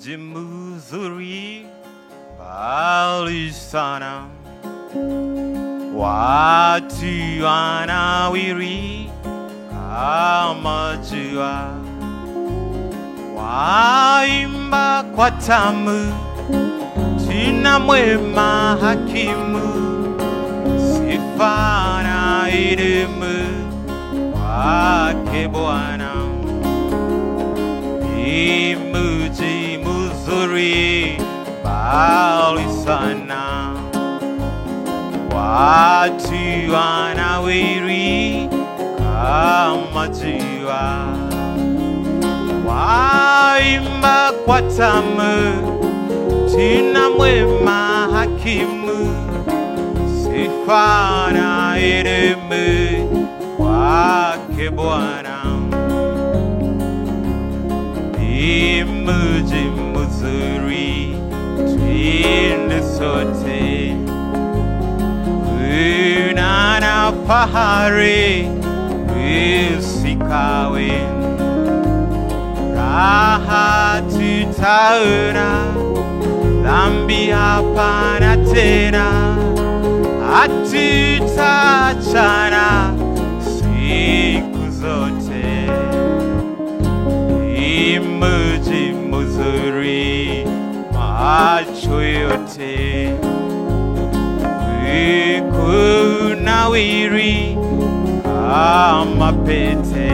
mji mzuri mbali sana, watu wanawiri kama jua, waimba kwa tamu, jina mwema hakimu, sifa na elimu wake Bwana. Ni mji mzuri mbali sana, watu wanawiri kama jua, waimba kwa tamu, jina mwema hakimu, sifa na elimu wake Bwana. Ni mji mzuri twende sote, una fahari usikawe, raha tutaona, dhambi hapana tena, hatutaachana siku zote. Ni mji mzuri macho yote, kunawiri kama pete,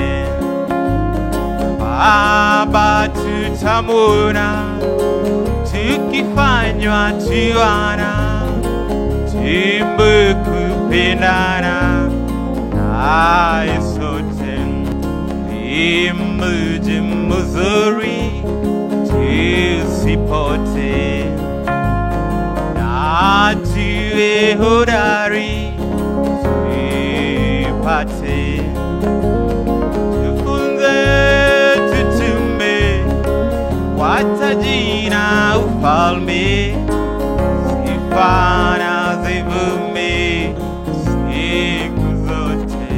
Baba tutamwona, tukifanywa tuwana, tumekupendana naye sote. Ni mji mzuri tusipote, na tuwe hodari tupate, tufunze tutume kwa taji na ufalme, sifa na zivume siku zote.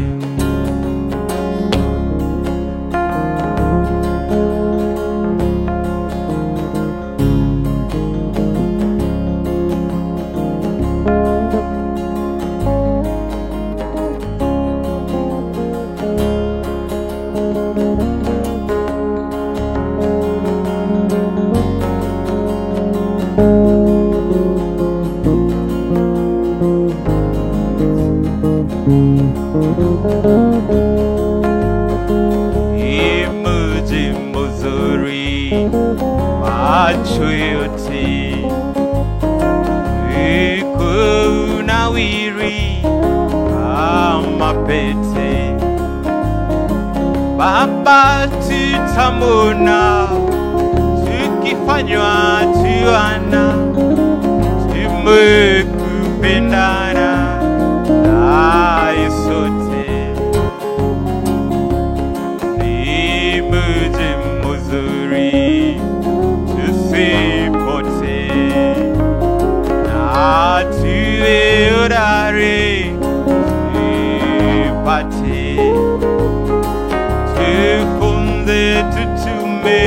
Ni mji mzuri macho yote, kunawiri kama pete, Baba tutamwona, tukifanywa tuwana, tumekupendana naye sote. Ni mji mzuri tusipote, na tuwe hodari tupate, tufunze tutume